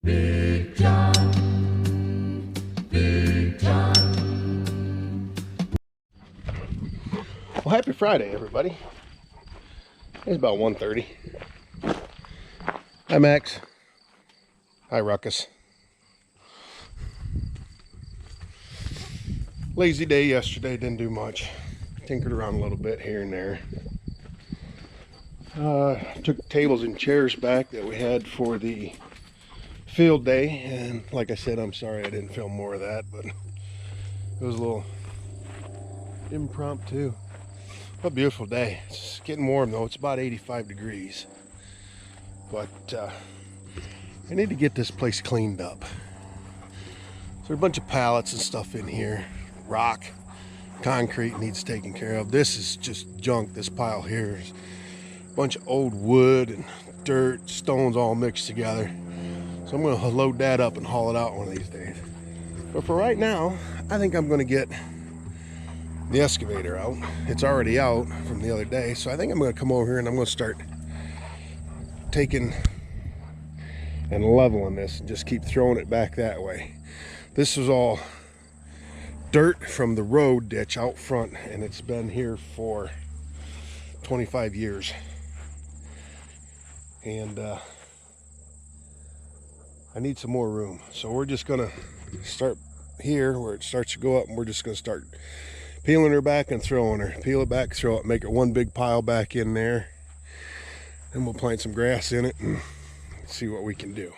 Big John, Big John. Well, happy Friday, everybody. It's about 1:30. Hi, Max. Hi, Ruckus. Lazy day yesterday, didn't do much. Tinkered around a little bit here and there. Took tables and chairs back that we had for the field day, and like I said, I'm sorry I didn't film more of that, but it was a little impromptu. What a beautiful day. It's getting warm though. It's about 85 degrees, but I need to get this place cleaned up. So there are a bunch of pallets and stuff in here. Rock, concrete needs taken care of. This is just junk. This pile here is a bunch of old wood and dirt, stones all mixed together. So I'm going to load that up and haul it out one of these days. But for right now, I think I'm going to get the excavator out. It's already out from the other day, so I think I'm going to come over here and I'm going to start taking and leveling this and just keep throwing it back that way. This is all dirt from the road ditch out front, and it's been here for 25 years. And I need some more room, so we're just gonna start here where it starts to go up, and we're just gonna start peeling her back and throwing her. Peel it back, throw it, make it one big pile back in there, and we'll plant some grass in it and see what we can do.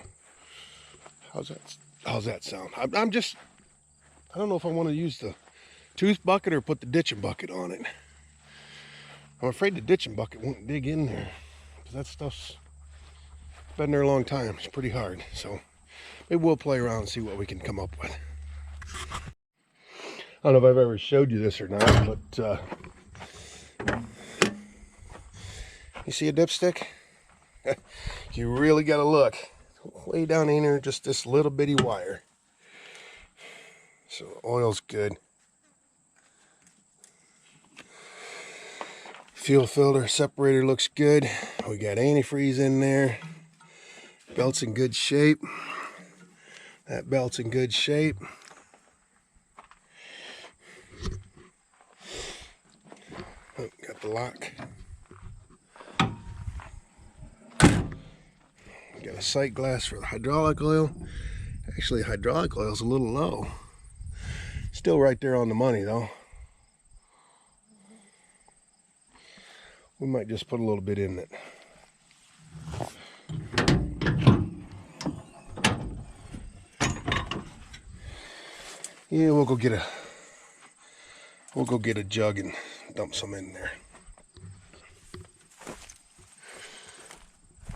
How's that sound? I don't know if I want to use the tooth bucket or put the ditching bucket on it. I'm afraid the ditching bucket won't dig in there, because that stuff's been there a long time. It's pretty hard, so maybe we'll play around and see what we can come up with. I don't know if I've ever showed you this or not, but you see a dipstick? You really got to look way down in there, just this little bitty wire. So the oil's good. Fuel filter separator looks good. We got antifreeze in there. Belt's in good shape. That belt's in good shape. Oh, got the lock. Got a sight glass for the hydraulic oil. Actually, hydraulic oil's a little low. Still right there on the money though. We might just put a little bit in it. Yeah, we'll go get a jug and dump some in there.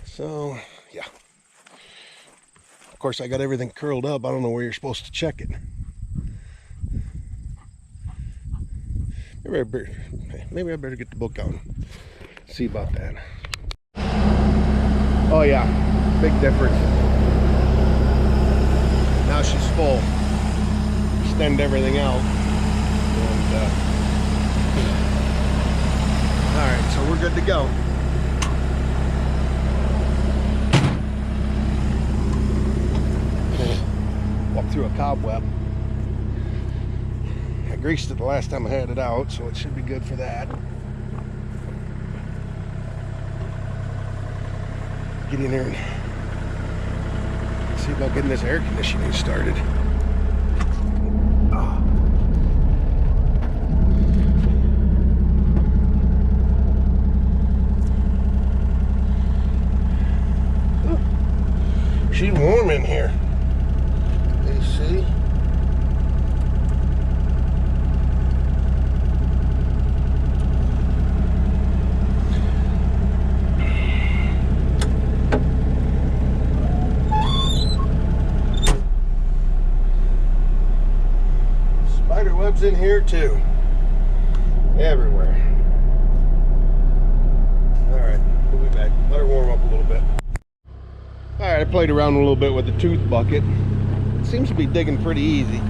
So, yeah. Of course, I got everything curled up. I don't know where you're supposed to check it. Maybe I better get the book out and see about that. Oh yeah, big difference. Now she's full. Extend everything out. And, all right, so we're good to go. Walk through a cobweb. I greased it the last time I had it out, so it should be good for that. Get in there and see about getting this air conditioning started. Oh. She's warm in here. You see? Webs in here too. Everywhere. Alright, we'll be back. Let her warm up a little bit. Alright, I played around a little bit with the tooth bucket. It seems to be digging pretty easy.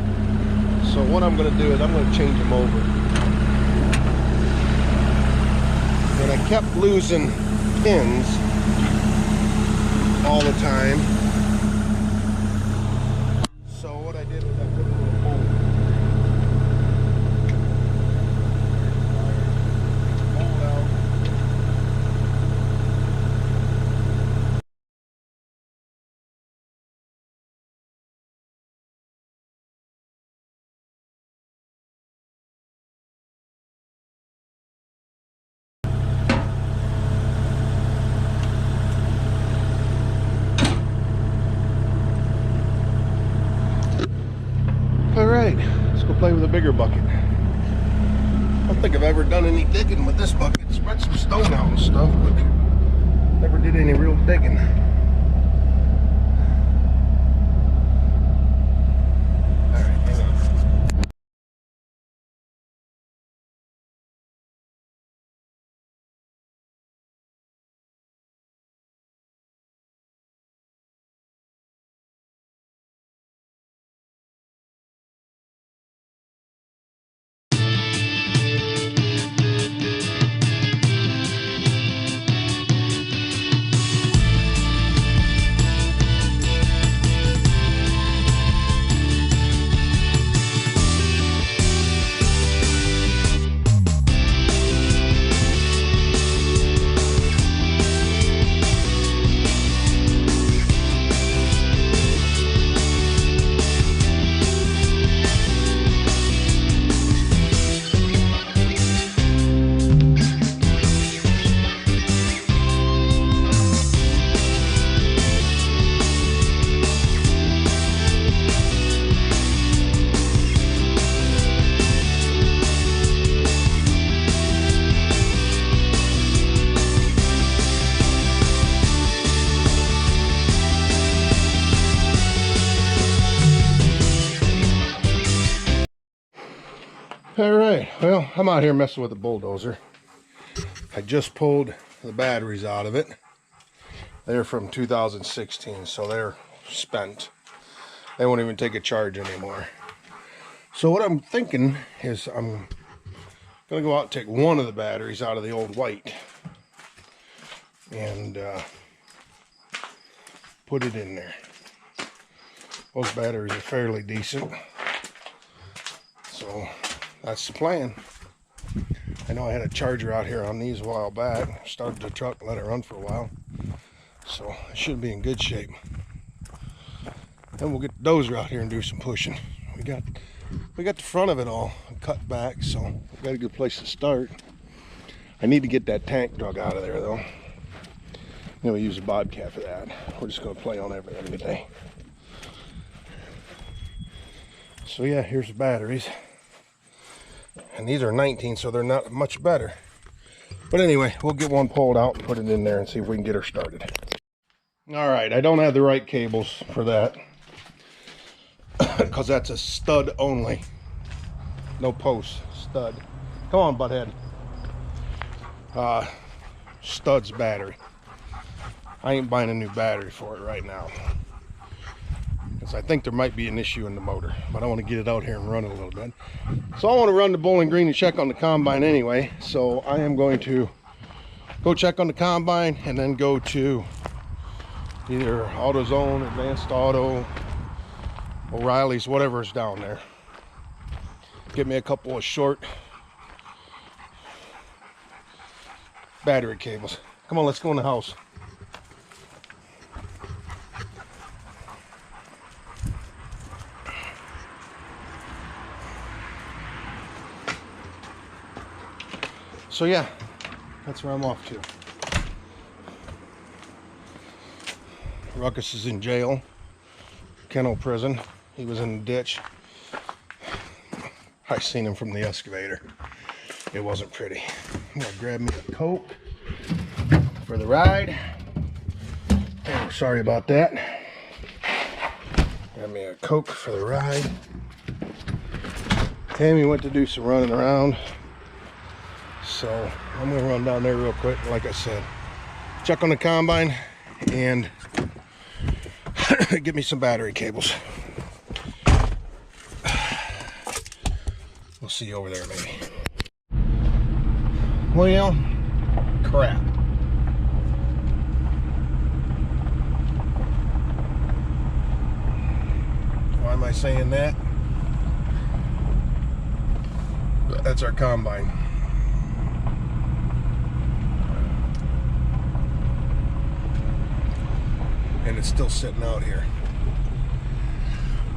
So what I'm going to do is I'm going to change them over. And I kept losing pins all the time. right, let's go play with a bigger bucket. I don't think I've ever done any digging with this bucket. Spread some stone out and stuff, but never did any real digging. All right, hang on. All right, well, I'm out here messing with the bulldozer. I just pulled the batteries out of it. They're from 2016, so they're spent. They won't even take a charge anymore. So what I'm thinking is I'm gonna go out and take one of the batteries out of the old white and put it in there. Those batteries are fairly decent, so that's the plan. I know I had a charger out here on these a while back. Started the truck, let it run for a while, so it should be in good shape. Then we'll get the dozer out here and do some pushing. We got the front of it all cut back, so we got a good place to start. I need to get that tank dug out of there though. We use a bobcat for that. We're just going to play on everything today. So yeah, here's the batteries. And these are 19, so they're not much better. But anyway, we'll get one pulled out and put it in there and see if we can get her started. All right, I don't have the right cables for that. Because that's a stud only. No posts, stud. Come on, butthead. Stud's battery. I ain't buying a new battery for it right now, because I think there might be an issue in the motor, but I want to get it out here and run it a little bit. So I want to run to Bowling Green and check on the combine anyway, so I am going to go check on the combine and then go to either AutoZone, Advanced Auto, O'Reilly's, whatever's down there. Get me a couple of short battery cables. Come on, let's go in the house. So yeah, that's where I'm off to. Ruckus is in jail, kennel prison. He was in the ditch. I seen him from the excavator. It wasn't pretty. I'm gonna grab me a Coke for the ride. Oh, sorry about that. Grab me a Coke for the ride. Tammy went to do some running around. So I'm gonna run down there real quick, like I said. Check on the combine and get me some battery cables. We'll see you over there maybe. Well, crap. Why am I saying that? That's our combine. And it's still sitting out here.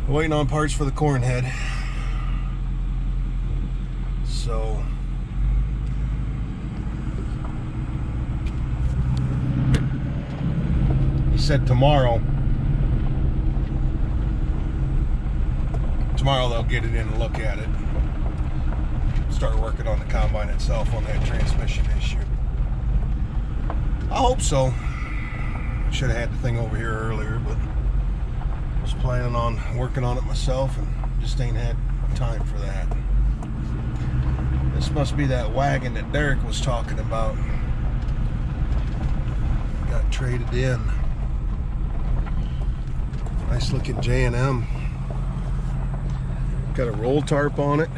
Waiting on parts for the corn head. So he said tomorrow Tomorrow they'll get it in and look at it. Start working on the combine itself on that transmission issue. I hope so. Should have had the thing over here earlier, but I was planning on working on it myself and just ain't had time for that. This must be that wagon that Derek was talking about. Got traded in. Nice looking J&M. Got a roll tarp on it.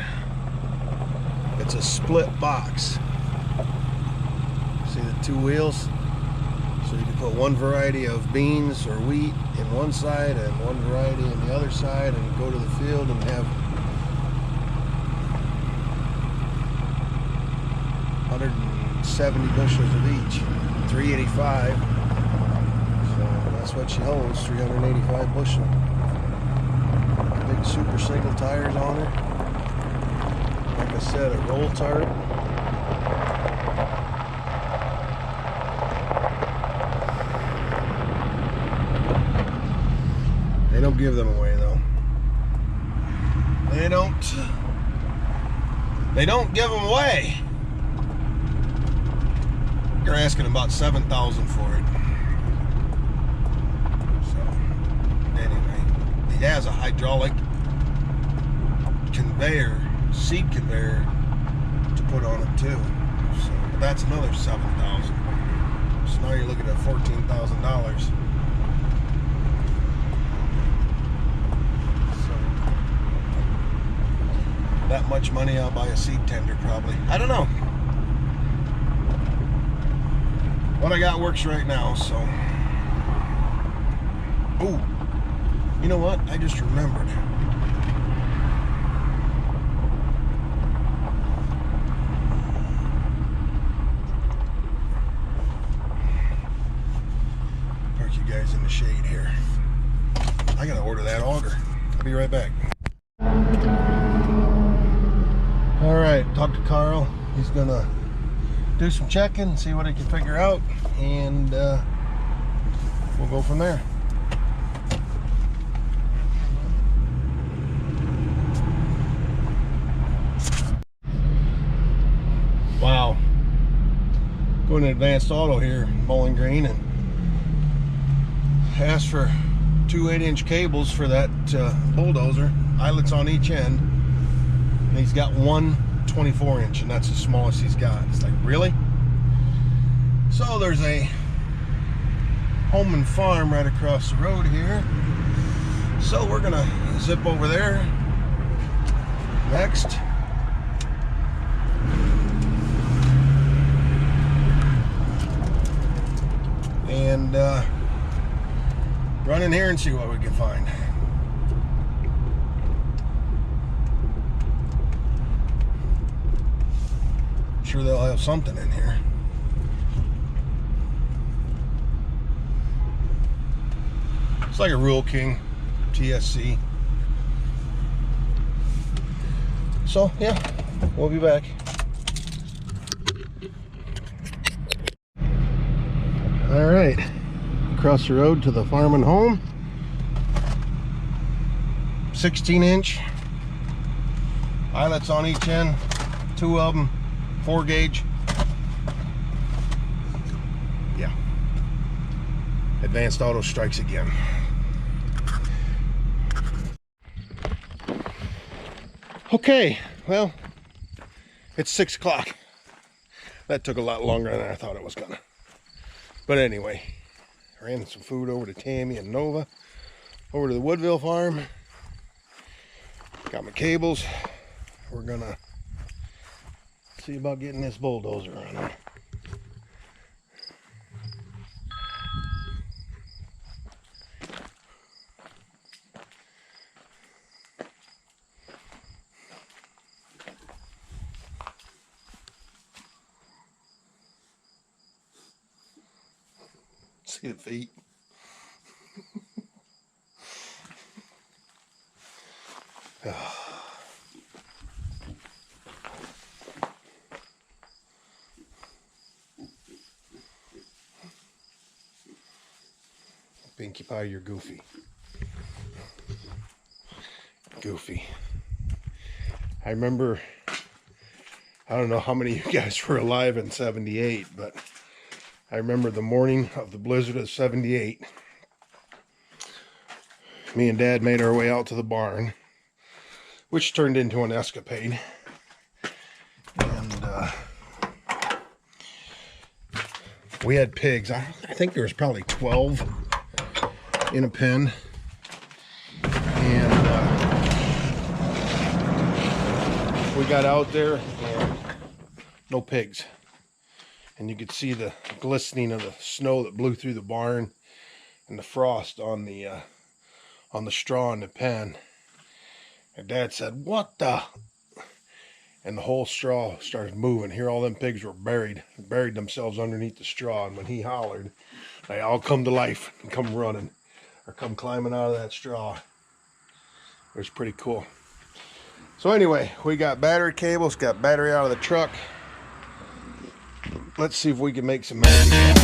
It's a split box. See the two wheels? So you can put one variety of beans or wheat in one side and one variety in the other side and go to the field and have 170 bushels of each. 385. So that's what she holds, 385 bushel. Big super single tires on her. Like I said, a roll tarp. They don't give them away though. They don't give them away. They're asking about $7,000 for it. So anyway, it has a hydraulic conveyor, seed conveyor to put on it too. So but that's another $7,000. So now you're looking at $14,000. That much money, I'll buy a seed tender probably. I don't know. What I got works right now, so. Oh, you know what? I just remembered. Park you guys in the shade here. I gotta order that auger. I'll be right back. All right, talk to Carl. He's gonna do some checking, see what he can figure out, and we'll go from there. Wow. Going to Advanced Auto here in Bowling Green and asked for 2 8-inch cables for that bulldozer, eyelets on each end. And he's got one 24-inch, and that's the smallest he's got. It's like, really? So there's a home and farm right across the road here. So we're gonna zip over there next. And run in here and see what we can find. Sure they'll have something in here. It's like a Rural King TSC. So yeah, we'll be back. All right, across the road to the farm and home. 16-inch eyelets on each end, 2 of them. 4 gauge. Yeah. Advanced Auto strikes again. Okay, well, it's 6 o'clock. That took a lot longer than I thought it was gonna. But anyway, I ran some food over to Tammy and Nova, over to the Woodville farm. Got my cables. We're gonna see about getting this bulldozer running. See the feet. Pinkie Pie, you're goofy. goofy. I remember, I don't know how many of you guys were alive in 78, but I remember the morning of the blizzard of 78. Me and Dad made our way out to the barn, which turned into an escapade. And we had pigs. I think there was probably 12 in a pen. And we got out there and no pigs. And you could see the glistening of the snow that blew through the barn and the frost on the straw in the pen. And Dad said, "What the?" And the whole straw started moving. Here all them pigs were buried themselves underneath the straw. And when he hollered, they all come to life and come running or come climbing out of that straw. It was pretty cool. So anyway, we got battery cables, got battery out of the truck. Let's see if we can make some magic happen.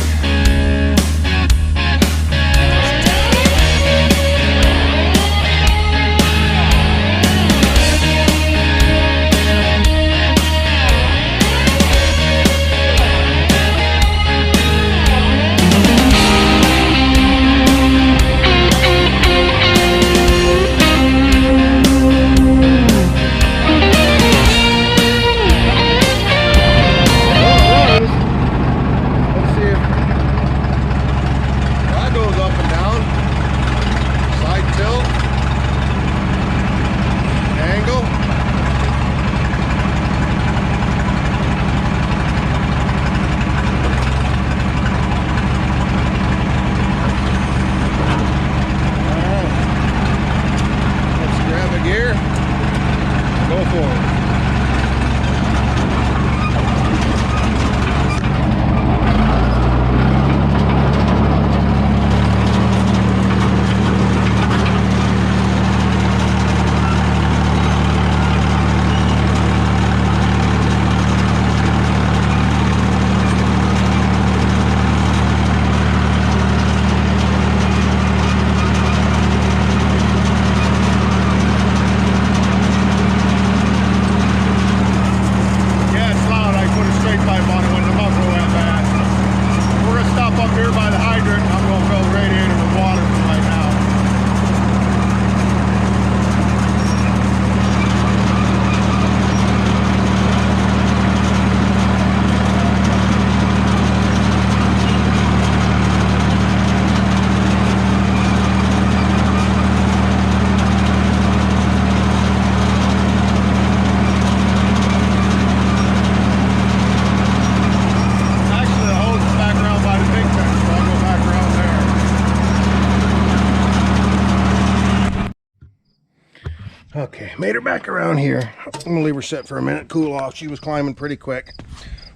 Okay, made her back around here. I'm gonna leave her set for a minute, cool off. She was climbing pretty quick,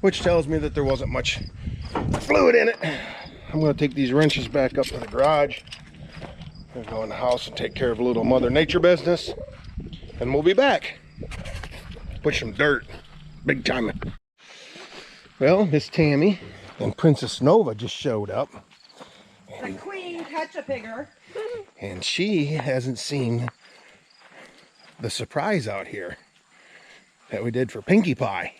which tells me that there wasn't much fluid in it. I'm gonna take these wrenches back up to the garage. I'm gonna go in the house and take care of a little Mother Nature business, and we'll be back. Push some dirt, big time. Well, Miss Tammy and Princess Nova just showed up. The queen catch-a-pigger. And she hasn't seen the surprise out here that we did for Pinkie Pie.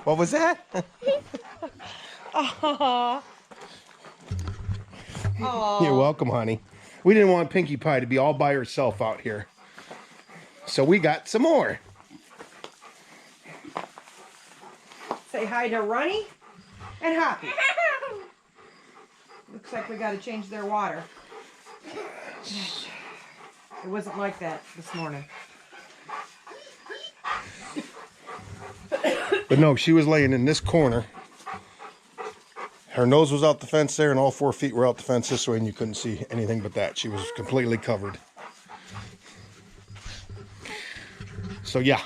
What was that? Aww. You're welcome, honey. We didn't want Pinkie Pie to be all by herself out here, so we got some more. Say hi to Runny and Hoppy. Looks like we got to change their water. It wasn't like that this morning. But no, she was laying in this corner. Her nose was out the fence there, and all 4 feet were out the fence this way, and you couldn't see anything but that. She was completely covered. So yeah.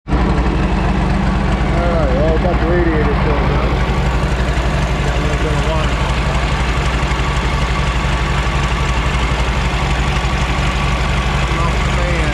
Alright, well, got the radiator filled up. Got a little bit of water. Off the fan.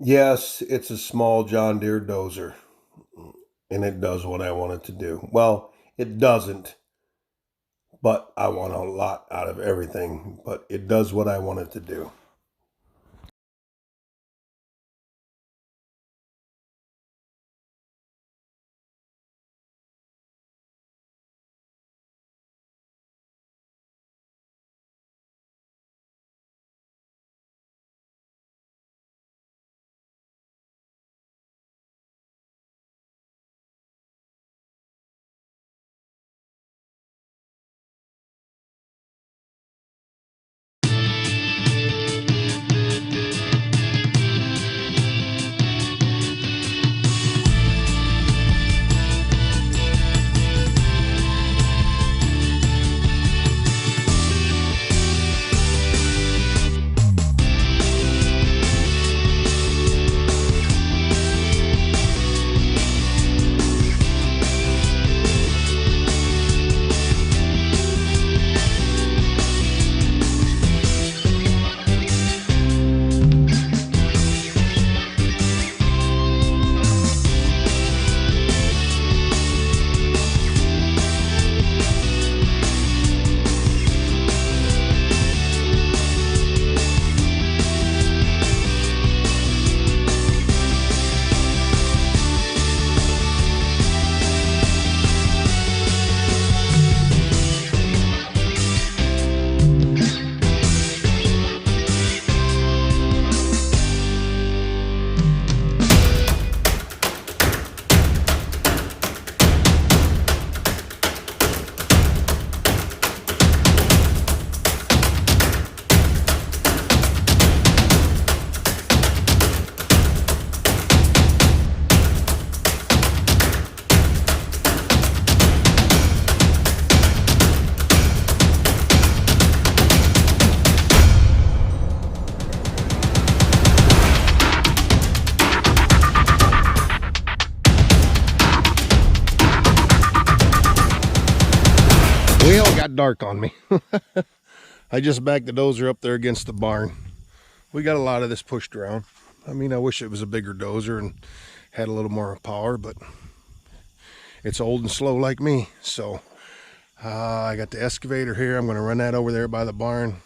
Yes, it's a small John Deere dozer, and it does what I want it to do. Well, it doesn't, but I want a lot out of everything, but it does what I want it to do. Well, it got dark on me. I just backed the dozer up there against the barn. We got a lot of this pushed around. I mean, I wish it was a bigger dozer and had a little more power, but it's old and slow like me. So I got the excavator here. I'm going to run that over there by the barn,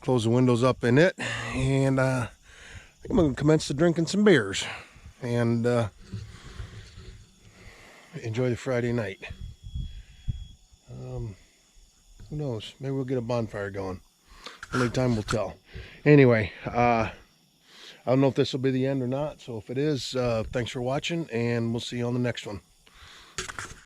close the windows up in it, and I'm going to commence to drinking some beers and enjoy the Friday night. Who knows? Maybe we'll get a bonfire going. Only time will tell. Anyway, I don't know if this will be the end or not. So if it is, thanks for watching, and we'll see you on the next one.